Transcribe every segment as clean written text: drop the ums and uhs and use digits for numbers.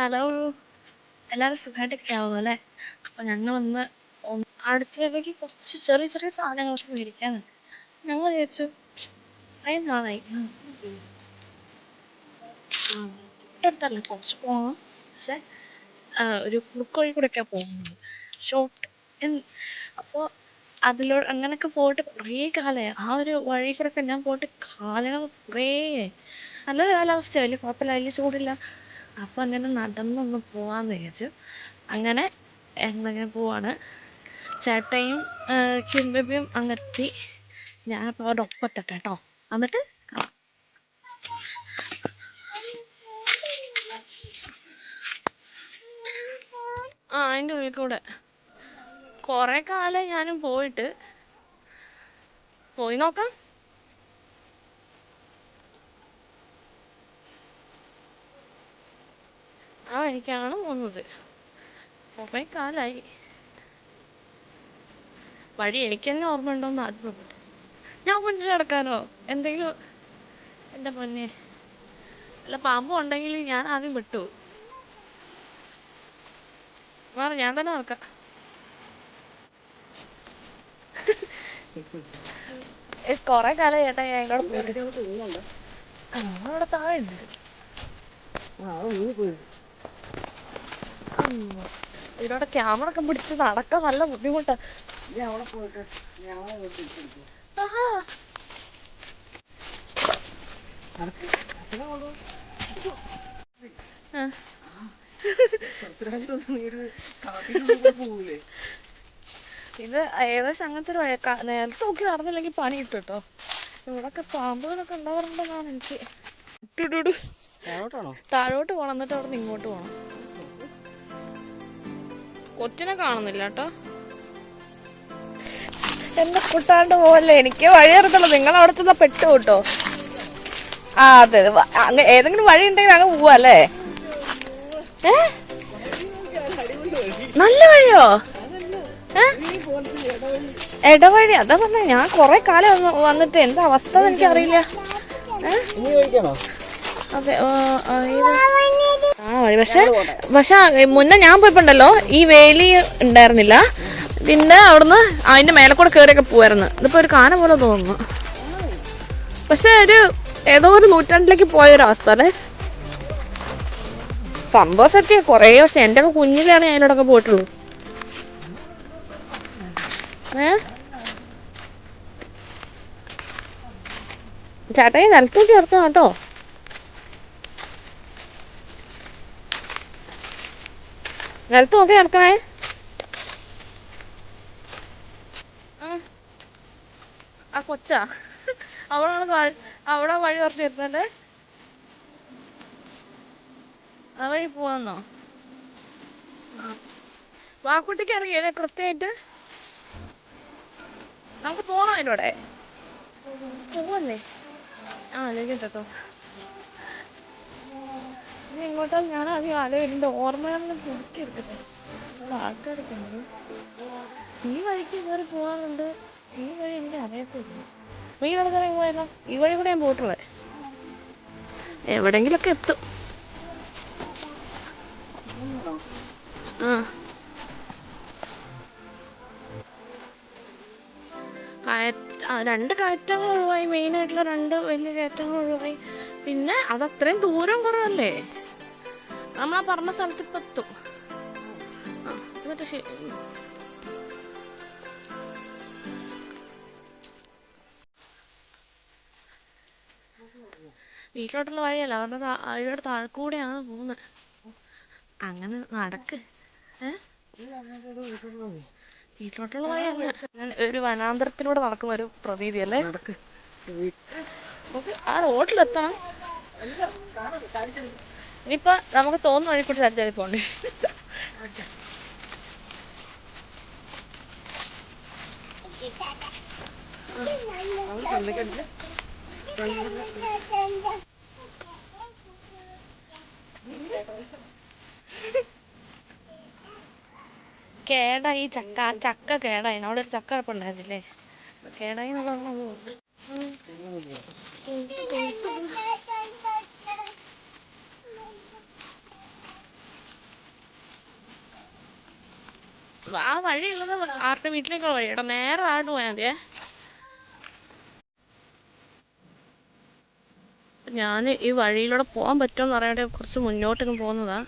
Hello, എല്ലാവരും സുഖമായിട്ടൊക്കെ ആവുമല്ലോ അല്ലേ? അപ്പം ഞങ്ങളൊന്ന് അടുക്കളയിലേക്ക് കുറച്ച് ചെറിയ ചെറിയ സാധനങ്ങളൊക്കെ മേടിക്കാനുണ്ട്. ഞങ്ങൾ വിചാരിച്ചു അത്രയും നാളായി തൊട്ടടുത്തല്ല, കുറച്ച് പോകണം. പക്ഷെ ഒരു കുറുക്ക് വഴി കൂടെയൊക്കെയാണ് പോകുന്നത്, ഷോർട്ട്. അപ്പോൾ അങ്ങനെയൊക്കെ പോയിട്ട് കുറേ കാലമായി. ആ ഒരു വഴി കൂടെയൊക്കെ ഞാൻ പോയിട്ട് കാലങ്ങൾ കുറേ നല്ലൊരു കാലാവസ്ഥയാണ്, വലിയ കുഴപ്പമില്ല, വലിയ ചൂടില്ല. അപ്പം അങ്ങനെ നടന്നൊന്ന് പോവാന്ന് വിചാരിച്ചു. അങ്ങനെ ഞങ്ങളിങ്ങനെ പോവാണ്. ചേട്ടയും കിംബിയും അങ്ങെത്തി. ഞാനിപ്പോൾ അവരുടെ ഒപ്പത്തെട്ടെ കേട്ടോ, എന്നിട്ട് അതിൻ്റെ ഉള്ളിൽ കൂടെ കുറേ കാലം ഞാനും പോയി നോക്കാം. ആ വഴിക്കാണ് പോകുന്നത്. കുറേ കാലമായി. വഴി എനിക്ക് തന്നെ ഓർമ്മ ഉണ്ടോന്ന് ആദ്യം നോക്കട്ടെ. ഞാൻ മുന്നിൽ കിടക്കാനോ എന്തെങ്കിലും? എൻ്റെ പൊന്നെ, അല്ല പാമ്പും ഉണ്ടെങ്കിൽ ഞാൻ ആദ്യം വിട്ടു മാറി, ഞാൻ തന്നെ നോക്കാം. കുറേ കാലം ചേട്ടാ ഞാൻ ഇതിലൂടെ പോയിട്ട്. അവിടെ താഴെ ഉണ്ട്. ഇതിലൂടെ ക്യാമറ ഒക്കെ പിടിച്ച് നടക്കാൻ നല്ല ബുദ്ധിമുട്ടാ. ഇത് ഏകദേശം അങ്ങനത്തെ ഒരു വഴി. നേരത്തെ നോക്കി നടന്നില്ലെങ്കിൽ പണി കിട്ടും കേട്ടോ. ഇവിടൊക്കെ പാമ്പുകളൊക്കെ ഉണ്ടാവാറുണ്ടെന്നാണ് എനിക്ക്. താഴോട്ട് പോണം, എന്നിട്ട് അവിടെ നിന്ന് ഇങ്ങോട്ട് പോണം. കൊച്ചിനെ കാണുന്നില്ല കേട്ടോ. എന്നെ കൂട്ടാണ്ട് പോവല്ലേ, എനിക്ക് വഴി അറിയത്തുള്ളൂ. നിങ്ങൾ അവിടെ ചെന്നാ പെട്ടു കേട്ടോ. ആ അതെ, ഏതെങ്കിലും വഴി ഉണ്ടെങ്കിൽ അങ്ങ് പോവാ അല്ലേ? നല്ല വഴിയോ? ഇടവഴി? അതാ പറഞ്ഞ, ഞാൻ കൊറേ കാലം വന്നിട്ട് എന്താ അവസ്ഥ എനിക്ക് അറിയില്ല. അതെ, വഴി. പക്ഷെ മുന്നേ ഞാൻ പോയപ്പോണ്ടല്ലോ ഈ വേലി ഉണ്ടായിരുന്നില്ല. പിന്നെ അവിടുന്ന് അതിന്റെ മേലെ കൂടെ കയറിയൊക്കെ പോവായിരുന്നു. ഇതിപ്പോ ഒരു കാന പോലെ തോന്നുന്നു. പക്ഷെ ഏതോ ഒരു നൂറ്റാണ്ടിലേക്ക് പോയൊരവസ്ഥ അല്ലേ? സംഭവം സത്യ കൊറേ വർഷം. എന്റെ ഒക്കെ കുഞ്ഞിലാണ് ഞാൻ അതിലൂടെ പോയിട്ടുള്ളൂ. ചേട്ടായി നിലത്ത് നോക്കി ഇറക്കണം കേട്ടോ. നിലത്ത് നോക്കി ഇറക്കണേ. ആ കൊച്ചാ അവിടെ വഴി കുറച്ച് ഇരുന്നല്ലേ. ആ വഴി പോവാന്നോ? വാക്കുട്ടിക്ക് അറിയില്ലേ കൃത്യമായിട്ട്? നമുക്ക് പോകണം അതിലൂടെ. പോവല്ലേ? അല്ലെങ്കിൽ കേട്ടോ, ഇനി ഇങ്ങോട്ടാ ഞാൻ ആദ്യം ആലോചിന്റെ ഓർമ്മകളിലും പുതുക്കി എടുക്കട്ടെ. ആൾക്കാരൊക്കെ ഉണ്ട്. ഈ വഴിക്ക് കയറി പോകാറുണ്ട്. ഈ വഴി എനിക്ക് അറിയത്തില്ല. നീ കിടക്കാൻ പോയല്ലോ. ഈ വഴി കൂടെ ഞാൻ പോയിട്ടുള്ളത്. എവിടെങ്കിലൊക്കെ എത്തും. രണ്ട് കയറ്റങ്ങൾ ഒഴിവായി. മെയിനായിട്ടുള്ള രണ്ട് വലിയ കയറ്റങ്ങൾ ഒഴിവായി. പിന്നെ അതത്രയും ദൂരം കുറവല്ലേ, നമ്മളാ പറഞ്ഞ സ്ഥലത്ത് ഇപ്പം എത്തും. വീട്ടിലോട്ടുള്ള വഴിയല്ല, അവരുടെ അതിലൂടെ താഴെക്കൂടെയാണ് പോകുന്നത്. അങ്ങനെ നടക്ക്. വീട്ടിലോട്ടുള്ള വഴിയല്ല, ഒരു വനാന്തരത്തിലൂടെ നടക്കുന്ന ഒരു പ്രതീതി അല്ലേ? ആ റോഡിലെത്തണം. ഇനിയിപ്പോ നമുക്ക് തോന്നുന്ന വഴി കൂടി ചരിച്ചാൽ പോണ്ടേ. കേടായി ചക്ക കേടായി. അവിടെ ഒരു ചക്ക കിടപ്പുണ്ടായിരുന്നില്ലേ, കേടായി എന്നുള്ളത്. ആ വഴിയുള്ളത് ആരുടെ വീട്ടിലേക്കുള്ള വഴി കേട്ടോ. നേരെ ആയിട്ട് പോയാൽ മതിയേ. ഞാൻ ഈ വഴിയിലൂടെ പോകാൻ പറ്റുമെന്ന് അറിയാതെ കുറച്ച് മുന്നോട്ടൊക്കെ പോകുന്നതാ.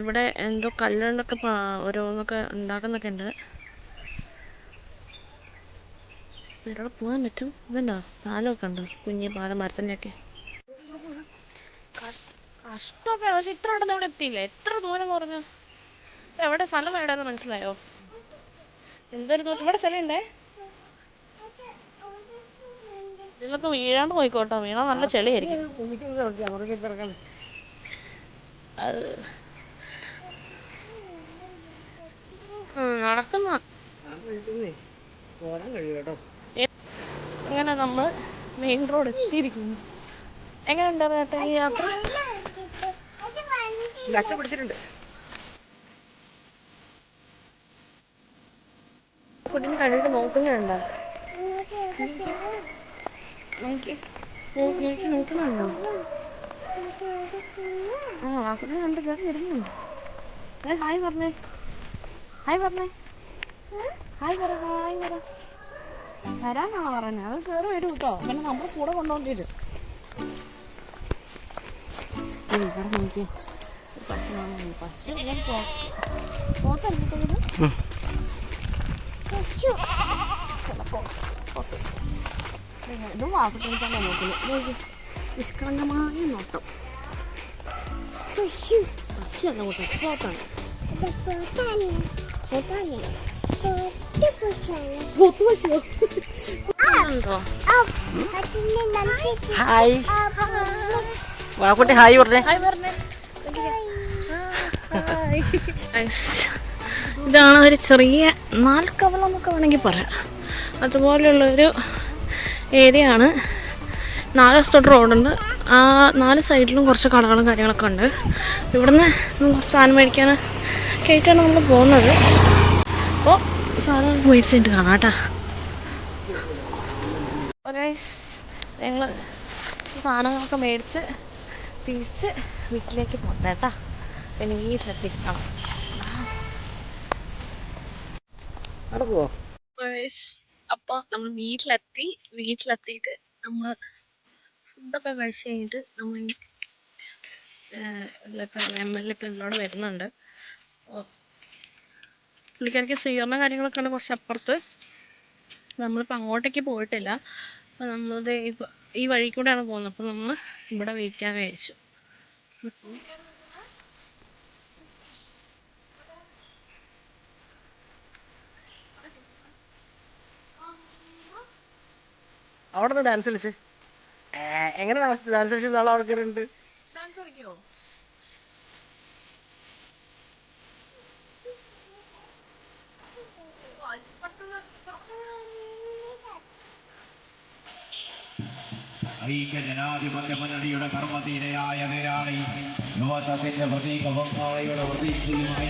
ഇവിടെ എന്തോ കല്ലുകൊണ്ടൊക്കെ ഓരോന്നൊക്കെ ഉണ്ടാക്കുന്നൊക്കെ ഉണ്ട്. ഇവിടെ പോകാൻ പറ്റും. ഇതുണ്ടോ പാലമൊക്കെ ഉണ്ടോ, കുഞ്ഞി പാലം മരത്തിൻ്റെയൊക്കെ. കഷ്ടമൊക്കെ പക്ഷെ ഇത്ര ഉണ്ടെന്ന് ഇവിടെ എത്തിയില്ലേ. എത്ര ദൂരം കുറഞ്ഞു. എവിടെ സ്ഥലം എവിടെയെന്ന് മനസ്സിലായോ? എന്തൊരു ദൂരം. ഇവിടെ ചെളിയുണ്ടേ. ഇതിലൊക്കെ വീഴാണ്ട് പോയിക്കോട്ടോ, വീണാൽ നല്ല ചെളിയായിരിക്കും. അത് നടക്കുന്ന അങ്ങനെ നമ്മൾ മെയിൻ റോഡ് എത്തിയിരിക്കുന്നു. എങ്ങനെ ഉണ്ടായിരുന്നു ഈ യാത്ര? കുട്ടിന് കണ്ടിട്ട് നോക്കുന്നുണ്ടോ? നോക്കുന്നുണ്ടോ? ആ കുട്ടിനെ കണ്ട് കയറി വരുന്നുണ്ടോ? ഹായ് പറഞ്ഞേ, ഹായ് പറഞ്ഞേ, ഹായ് പറ, ഹായ് പറ. വരാനാണോ പറഞ്ഞത്? അത് കയറി വരും കേട്ടോ. പിന്നെ നമ്മൾ കൂടെ കൊണ്ടുപോകേണ്ടി വരും. ഇവിടെ നോക്കിയേ, ഇതും വാക്കുട്ടിക്കാൻ നോക്കുന്നു. നിഷ്കളങ്കമായ നോട്ടം. പശുവല്ല കൂട്ടം, പോത്താണ്. ഹായ് വാക്കുട്ടി, ഹായ് പറഞ്ഞേ. ഇതാണ് ഒരു ചെറിയ നാൽക്കവളം എന്നൊക്കെ വേണമെങ്കിൽ പറയാം. അതുപോലെയുള്ളൊരു ഏരിയ ആണ്. 4 വശത്തോട്ട് റോഡുണ്ട്. ആ 4 സൈഡിലും കുറച്ച് കടകളും കാര്യങ്ങളൊക്കെ ഉണ്ട്. ഇവിടുന്ന് കുറച്ച് സാധനം മേടിക്കാൻ കേട്ടാണ് നമ്മൾ പോകുന്നത്. അപ്പോൾ സാധനങ്ങളൊക്കെ മേടിച്ചിട്ട് കാണാം കേട്ടോ. ഞങ്ങൾ സാധനങ്ങളൊക്കെ മേടിച്ച് തിരിച്ച് വീട്ടിലേക്ക് പോകണം കേട്ടോ. പിന്നെ വീട്ടിലെത്തിക്കണം. അപ്പോൾ നമ്മൾ വീട്ടിലെത്തിയിട്ട് നമ്മൾ ഫുഡൊക്കെ കഴിച്ച് കഴിഞ്ഞിട്ട് നമ്മൾ MLA ഇപ്പം എന്നോട് വരുന്നുണ്ട്. പുള്ളിക്കാർക്ക് സ്വീകരണ കാര്യങ്ങളൊക്കെ ഉണ്ട് കുറച്ച് അപ്പുറത്ത്. നമ്മളിപ്പോൾ അങ്ങോട്ടേക്ക് പോയിട്ടില്ല. അപ്പോൾ നമ്മളിത് ഈ വഴി കൂടെയാണ് പോകുന്നത്. അപ്പോൾ നമ്മൾ ഇവിടെ വെയിറ്റ് ചെയ്യാൻ വിചാരിച്ചു. അവിടെ നിന്ന് ഡാൻസ് കളിച്ച് എങ്ങനെ ഡാൻസ് കളിച്ച് നാളെ അവിടെ കയറിയിട്ടുണ്ട്. ഡാൻസ് കളിക്കുമോ? ഐക്യജനാധിപത്യ മുന്നണിയുടെ കർമ്മധീരയായ നേരാളി, യുവത്വത്തിന്റെ പ്രതീക ബംഗാളിയുടെ പ്രതീക്ഷയുമായ